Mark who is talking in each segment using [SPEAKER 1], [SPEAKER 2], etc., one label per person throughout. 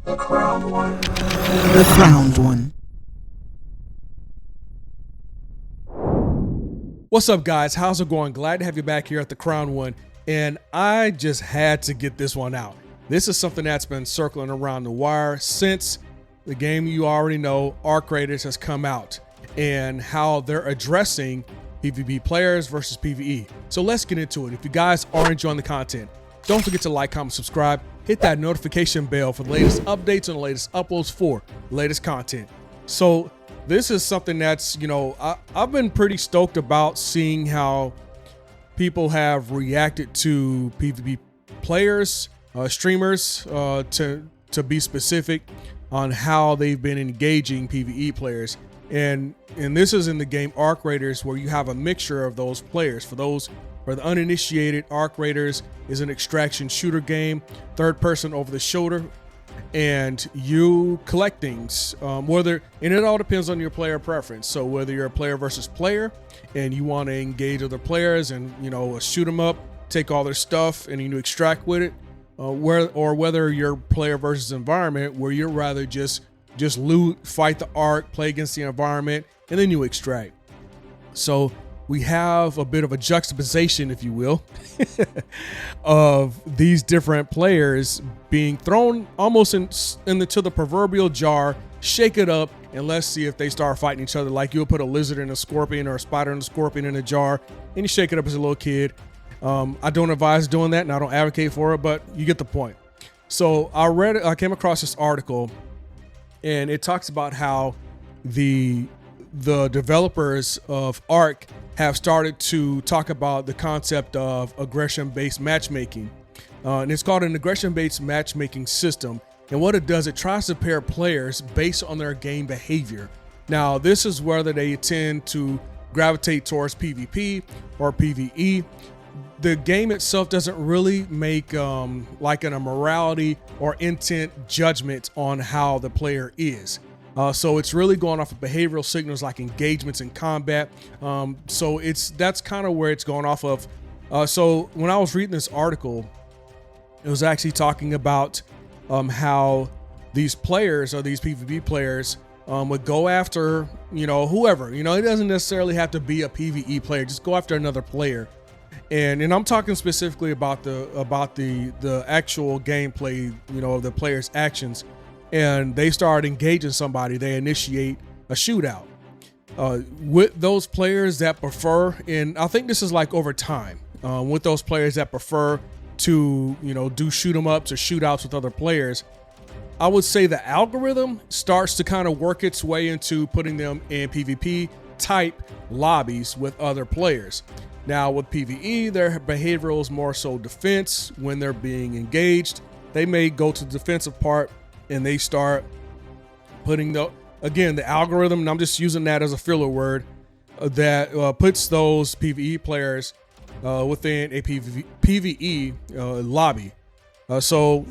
[SPEAKER 1] The crowned one.
[SPEAKER 2] The crowned one.
[SPEAKER 3] What's up, guys? How's it going? Glad to have you back here at the Crown One, and I just had to get this one out. This is something that's been circling around the wire since the game you already know, Arc Raiders, has come out, and how they're addressing PvP players versus PvE. So let's get into it. If you guys are enjoying the content, don't forget to like, comment, subscribe, hit that notification bell for the latest updates and the latest uploads for the latest content. So this is something that's, I've been pretty stoked about seeing how people have reacted to PvP players, streamers, to be specific, on how they've been engaging PvE players. And this is in the game Arc Raiders, where you have a mixture of those players. For the uninitiated, Arc Raiders is an extraction shooter game, third person over the shoulder, and you collect things, and it all depends on your player preference. So whether you're a player versus player and you want to engage other players and shoot them up, take all their stuff and you extract with it, or whether you're player versus environment, where you're rather just loot, fight the arc, play against the environment, and then you extract. So we have a bit of a juxtaposition, if you will, of these different players being thrown almost into the proverbial jar, shake it up, and let's see if they start fighting each other. Like you'll put a lizard and a scorpion, or a spider and a scorpion in a jar, and you shake it up as a little kid. I don't advise doing that, and I don't advocate for it, but you get the point. So I came across this article, and it talks about how the developers of Arc have started to talk about the concept of aggression-based matchmaking. And it's called an aggression-based matchmaking system. And what it does, it tries to pair players based on their game behavior. Now, this is whether they tend to gravitate towards PvP or PvE. The game itself doesn't really make like a morality or intent judgment on how the player is. So it's really going off of behavioral signals like engagements in combat. So that's kind of where it's going off of. So when I was reading this article, it was actually talking about how these players, or these PvP players, would go after whoever. It doesn't necessarily have to be a PvE player. Just go after another player. And I'm talking specifically about the actual gameplay, of the player's actions. And they start engaging somebody, they initiate a shootout with those players that prefer, and I think this is like over time, with those players that prefer to do shoot 'em ups or shootouts with other players. I would say the algorithm starts to kind of work its way into putting them in PvP type lobbies with other players. Now with PvE, their behavioral is more so defense. When they're being engaged, they may go to the defensive part, and they start putting the algorithm, and I'm just using that as a filler word, that puts those PvE players within a PvE lobby. So,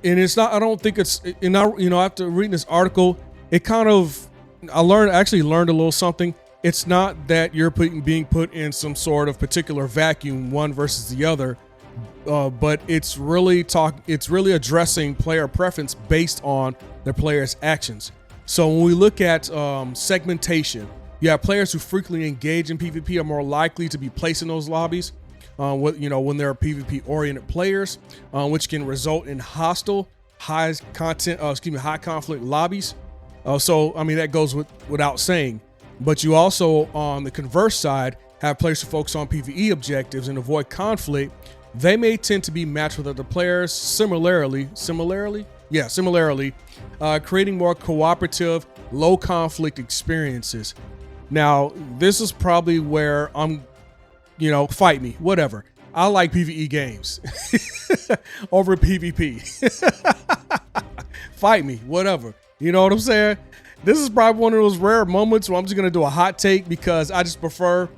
[SPEAKER 3] and it's not, I don't think it's, and after reading this article, it kind of, I actually learned a little something. It's not that you're being put in some sort of particular vacuum, one versus the other. But it's really addressing player preference based on the player's actions. So when we look at segmentation, you have players who frequently engage in PvP are more likely to be placed in those lobbies, when they're PvP oriented players, which can result in high conflict lobbies. So I mean, that goes without saying. But you also, on the converse side, have players who focus on PvE objectives and avoid conflict. They may tend to be matched with other players similarly, creating more cooperative, low conflict experiences. Now, this is probably where I'm, fight me, whatever. I like PvE games over PvP. Fight me, whatever. You know what I'm saying? This is probably one of those rare moments where I'm just going to do a hot take, because I just prefer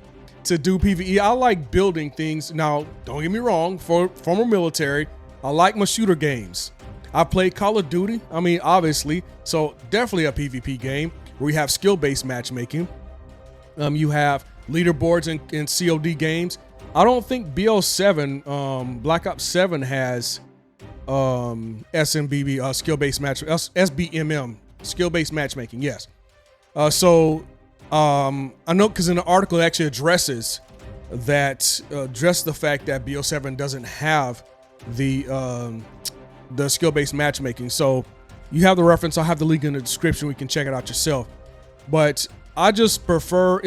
[SPEAKER 3] to do PvE. I like building things. Now, don't get me wrong, former military, I like my shooter games. I played Call of Duty, obviously, so definitely a PvP game where you have skill-based matchmaking. You have leaderboards in COD games. I don't think BO7, Black Ops 7 has SMBB, skill-based match, SBMM, skill-based matchmaking. Yes. So I know because in the article it actually addresses the fact that BO7 doesn't have the skill-based matchmaking. So you have the reference. I'll have the link in the description. We can check it out yourself. But I just prefer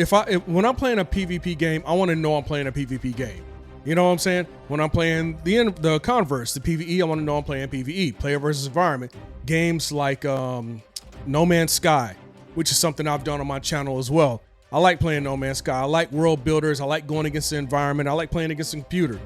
[SPEAKER 3] when I'm playing a PvP game, I want to know I'm playing a PvP game. You know what I'm saying? When I'm playing the converse, the PvE, I want to know I'm playing PvE, player versus environment. Games like No Man's Sky, which is something I've done on my channel as well. I like playing No Man's Sky. I like world builders. I like going against the environment. I like playing against the computer.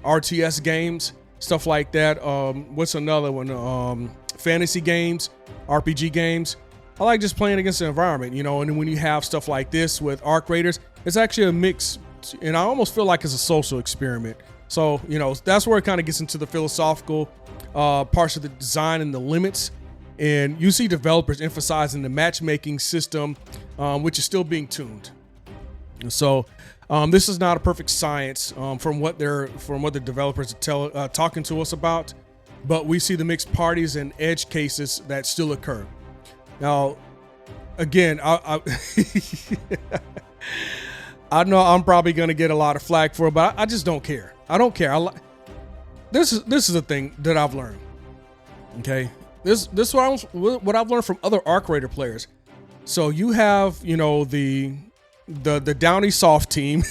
[SPEAKER 3] RTS games, stuff like that. What's another one? Fantasy games, RPG games. I like just playing against the environment, you know, and when you have stuff like this with Arc Raiders, it's actually a mix, and I almost feel like it's a social experiment. So, you know, that's where it kind of gets into the philosophical parts of the design and the limits. And you see developers emphasizing the matchmaking system, which is still being tuned. So this is not a perfect science from what the developers are talking to us about, but we see the mixed parties and edge cases that still occur. Now, again, I know I'm probably going to get a lot of flack for it, but I just don't care. I don't care. This is a thing that I've learned. Okay, this is what I've learned from other Arc Raider players. So you have, you know, the Downy Soft team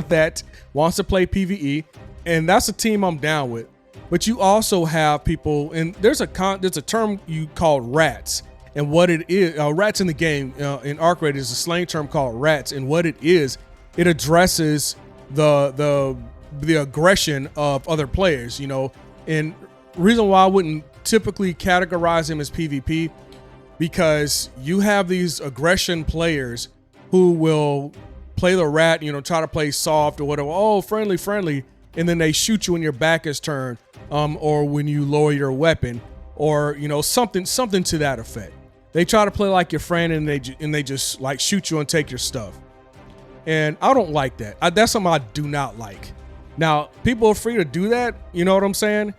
[SPEAKER 3] that wants to play PvE, and that's a team I'm down with. But you also have people, and there's a term you call rats. And what it is, rats in the game, in Arc Raiders is a slang term called rats. And what it is, it addresses the aggression of other players, you know. And reason why I wouldn't typically categorize them as PvP, because you have these aggression players who will play the rat, you know, try to play soft or whatever. Oh, friendly. And then they shoot you when your back is turned, or when you lower your weapon, or, you know, something to that effect. They try to play like your friend, and they just like shoot you and take your stuff. And I don't like that. That's something I do not like. Now, people are free to do that. You know what I'm saying?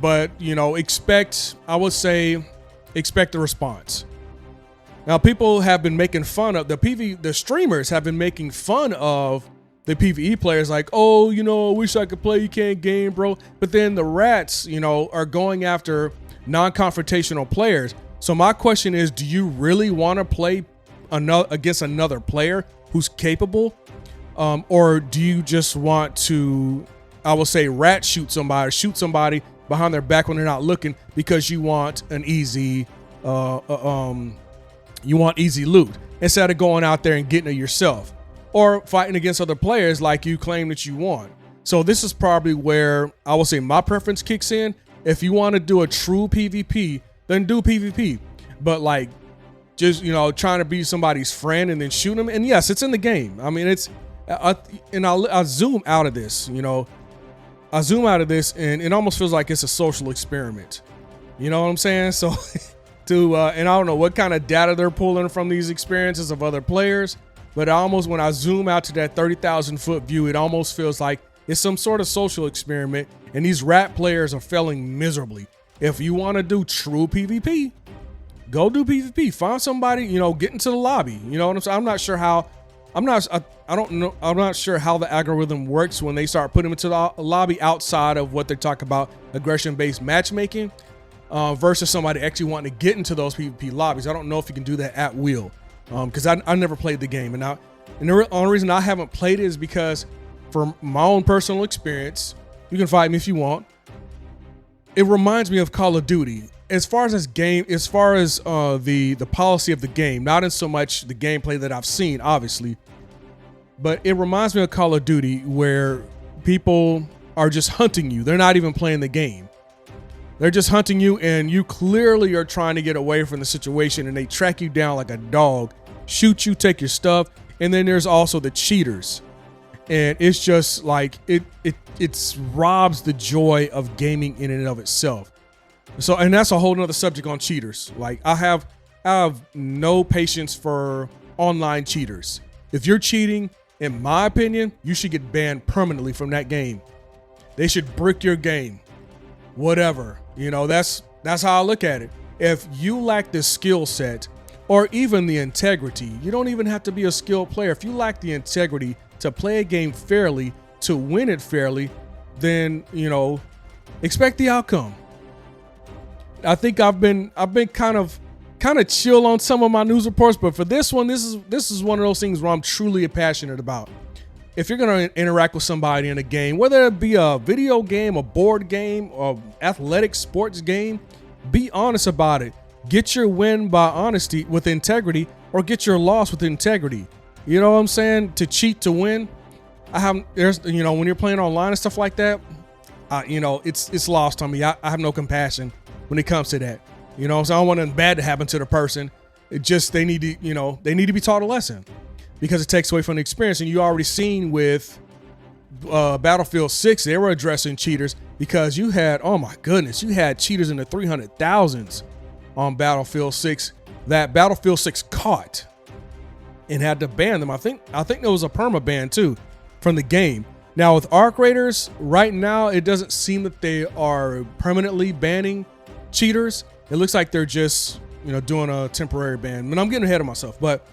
[SPEAKER 3] But, you know, expect the response. Now, people have been making fun of the streamers have been making fun of the PvE players, like, oh, you know, I wish I could play, you can't game, bro. But then the rats, you know, are going after non-confrontational players. So my question is, do you really want to play against another player who's capable? Or do you just want to, I will say, rat shoot somebody behind their back when they're not looking, because you want an easy, easy loot instead of going out there and getting it yourself, or fighting against other players like you claim that you want. So this is probably where I will say my preference kicks in. If you want to do a true PvP, then do PvP. But like, just, you know, trying to be somebody's friend and then shoot them. And yes, it's in the game. I mean, I'll zoom out of this, you know, and it almost feels like it's a social experiment. You know what I'm saying? So and I don't know what kind of data they're pulling from these experiences of other players, but when I zoom out to that 30,000 foot view, it almost feels like it's some sort of social experiment, and these rat players are failing miserably. If you want to do true PvP, go do PvP. Find somebody, you know, get into the lobby. You know what I'm saying? I'm not sure how the algorithm works when they start putting them into the lobby outside of what they talk about aggression-based matchmaking, versus somebody actually wanting to get into those PvP lobbies. I don't know if you can do that at will, because I never played the game. And the only reason I haven't played it is because, from my own personal experience, you can fight me if you want, it reminds me of Call of Duty. As far as the policy of the game, not in so much the gameplay that I've seen, obviously, but it reminds me of Call of Duty, where people are just hunting you. They're not even playing the game. They're just hunting you, and you clearly are trying to get away from the situation, and they track you down like a dog, shoot you, take your stuff. And then there's also the cheaters. And it's just like, it robs the joy of gaming in and of itself. So, and that's a whole nother subject on cheaters. Like, I have no patience for online cheaters. If you're cheating, in my opinion, you should get banned permanently from that game. They should brick your game. whatever. You know, that's how I look at it. If you lack the skill set or even the integrity, you don't even have to be a skilled player. If you lack the integrity to play a game fairly, to win it fairly, then, you know, expect the outcome. I think I've been kind of chill on some of my news reports, but for this one, this is one of those things where I'm truly passionate about. If you're going to interact with somebody in a game, whether it be a video game, a board game, or athletic sports game, be honest about it. Get your win by honesty with integrity, or get your loss with integrity. You know what I'm saying? To cheat to win. There's, you know, when you're playing online and stuff like that, you know, it's lost on me. I have no compassion when it comes to that. You know, so I don't want nothing bad to happen to the person. It just, they need to be taught a lesson, because it takes away from the experience. And you already seen with Battlefield 6, they were addressing cheaters, because you had, oh my goodness, you had cheaters in the 300,000s on Battlefield 6 that Battlefield 6 caught and had to ban them. I think there was a perma ban too from the game. Now with Arc Raiders, right now it doesn't seem that they are permanently banning cheaters. It looks like they're just, you know, doing a temporary ban. And I'm getting ahead of myself, but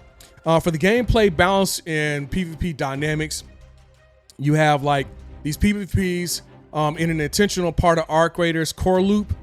[SPEAKER 3] for the gameplay balance and PvP dynamics, you have like these PvPs in an intentional part of Arc Raiders core loop.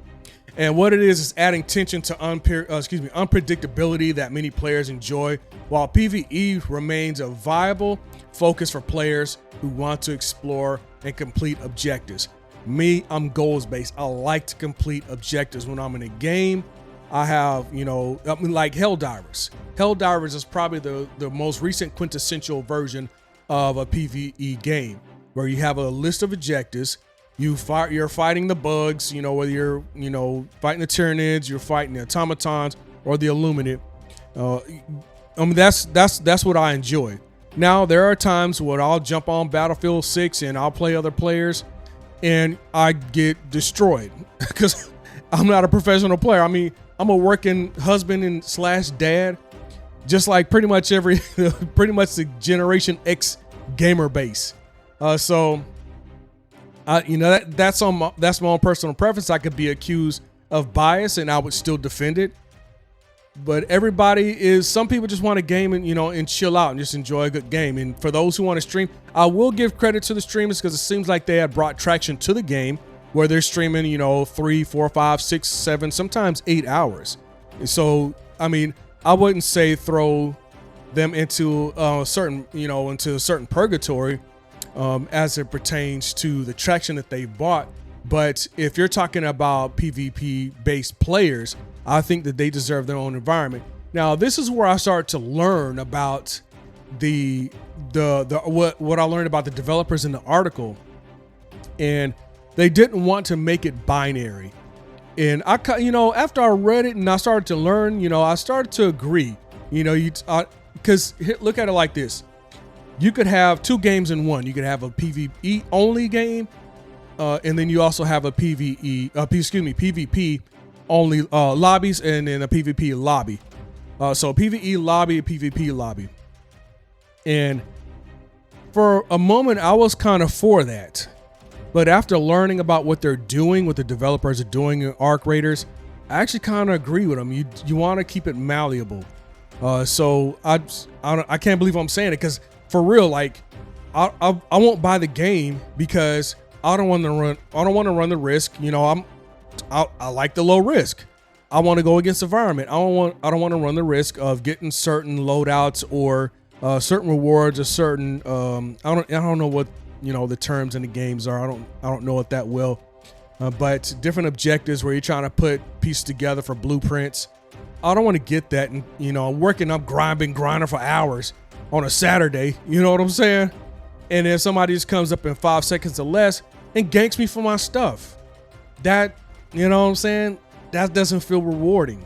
[SPEAKER 3] And what it is adding tension to unpredictability that many players enjoy, while PvE remains a viable focus for players who want to explore and complete objectives. Me, I'm goals based. I like to complete objectives when I'm in a game. I have, you know, I mean, like Helldivers. Helldivers is probably the most recent quintessential version of a PvE game, where you have a list of objectives. You're fighting the bugs, you know, whether you're, you know, fighting the Tyranids, you're fighting the automatons or the Illuminate. I mean, that's what I enjoy. Now, there are times where I'll jump on Battlefield 6 and I'll play other players and I get destroyed because I'm not a professional player. I mean, I'm a working husband and / dad, just like pretty much the Generation X gamer base. So, you know, that's my own personal preference. I could be accused of bias and I would still defend it. But some people just want to game and, you know, and chill out and just enjoy a good game. And for those who want to stream, I will give credit to the streamers, because it seems like they have brought traction to the game where they're streaming, you know, 3, 4, 5, 6, 7, sometimes 8 hours. So, I mean, I wouldn't say throw them into a certain purgatory as it pertains to the traction that they bought. But if you're talking about PvP based players, I think that they deserve their own environment. Now, this is where I start to learn about what I learned about the developers in the article, and they didn't want to make it binary. And after I read it and I started to learn, you know, I started to agree. You know, because look at it like this: you could have 2 games in one. You could have a PvE only game, and then you also have a PvP only lobbies, and then a PvP lobby. So PvE lobby, PvP lobby. And for a moment, I was kind of for that. But after learning about what they're doing, what the developers are doing in Arc Raiders, I actually kind of agree with them. You want to keep it malleable. So I can't believe I'm saying it, because for real, like I won't buy the game because I don't want to run the risk. You know, I like the low risk. I want to go against the environment. I don't want to run the risk of getting certain loadouts or certain rewards or certain I don't know what, you know, the terms in the games are. I don't know it that well. But different objectives where you're trying to put pieces together for blueprints. I don't want to get that, and, you know, I'm grinding for hours on a Saturday. You know what I'm saying? And then somebody just comes up in 5 seconds or less and ganks me for my stuff. That, you know what I'm saying? That doesn't feel rewarding.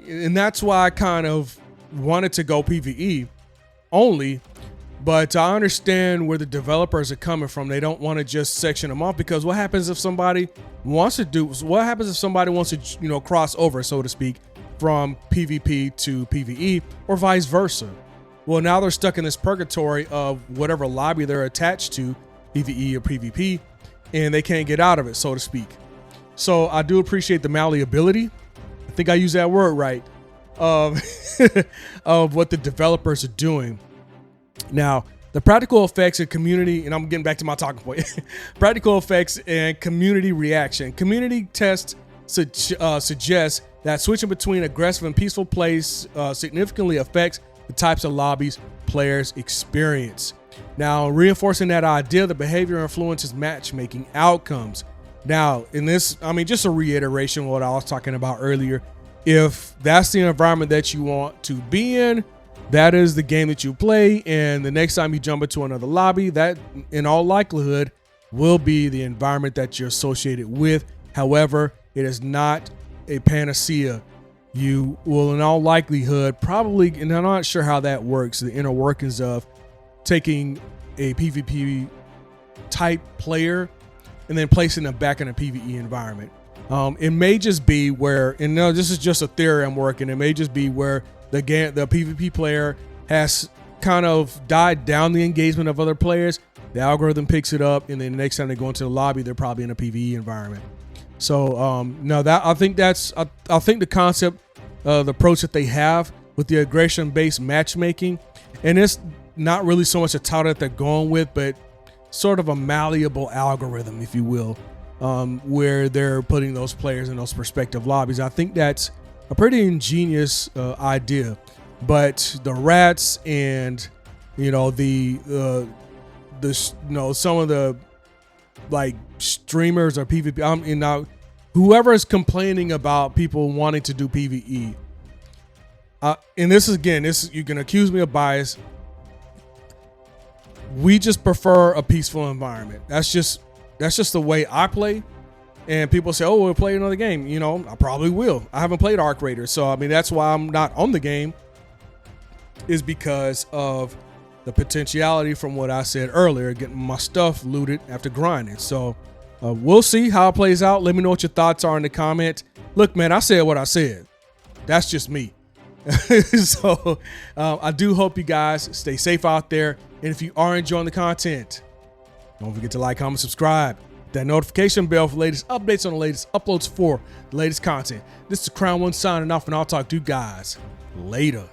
[SPEAKER 3] And that's why I kind of wanted to go PvE only. But I understand where the developers are coming from. They don't want to just section them off, because what happens if somebody wants to, you know, cross over, so to speak, from PvP to PvE or vice versa? Well, now they're stuck in this purgatory of whatever lobby they're attached to, PvE or PvP, and they can't get out of it, so to speak. So I do appreciate the malleability. I think I used that word right, of, of what the developers are doing. Now, the practical effects and community, and I'm getting back to my talking point, practical effects and community reaction. Community tests suggest that switching between aggressive and peaceful plays significantly affects the types of lobbies players experience. Now, reinforcing that idea, the behavior influences matchmaking outcomes. Now, in this, I mean, just a reiteration of what I was talking about earlier. If that's the environment that you want to be in, that is the game that you play. And the next time you jump into another lobby, that in all likelihood will be the environment that you're associated with. However, it is not a panacea. You will in all likelihood probably, and I'm not sure how that works, the inner workings of taking a PvP type player and then placing them back in a PvE environment. It may just be where, and no, this is just a theory I'm working. It may just be where the PvP player has kind of died down the engagement of other players. The algorithm picks it up, and then the next time they go into the lobby, they're probably in a PvE environment. So no, that I think the concept, the approach that they have with the aggression-based matchmaking, and it's not really so much a title that they're going with, but sort of a malleable algorithm, if you will, where they're putting those players in those respective lobbies. I think that's a pretty ingenious idea. But the rats and some of the like streamers or PvP, whoever is complaining about people wanting to do PvE, and this is you can accuse me of bias. We just prefer a peaceful environment. That's just the way I play. And people say, "Oh, we'll play another game." I probably will. I haven't played Arc Raiders, so I mean that's why I'm not on the game. Is because of the potentiality from what I said earlier, getting my stuff looted after grinding. So we'll see how it plays out. Let me know what your thoughts are in the comment. Look, man, I said what I said. That's just me. So I do hope you guys stay safe out there. And if you are enjoying the content, don't forget to like, comment, subscribe. That notification bell for latest updates on the latest uploads for the latest content. This is Crown One signing off, and I'll talk to you guys later.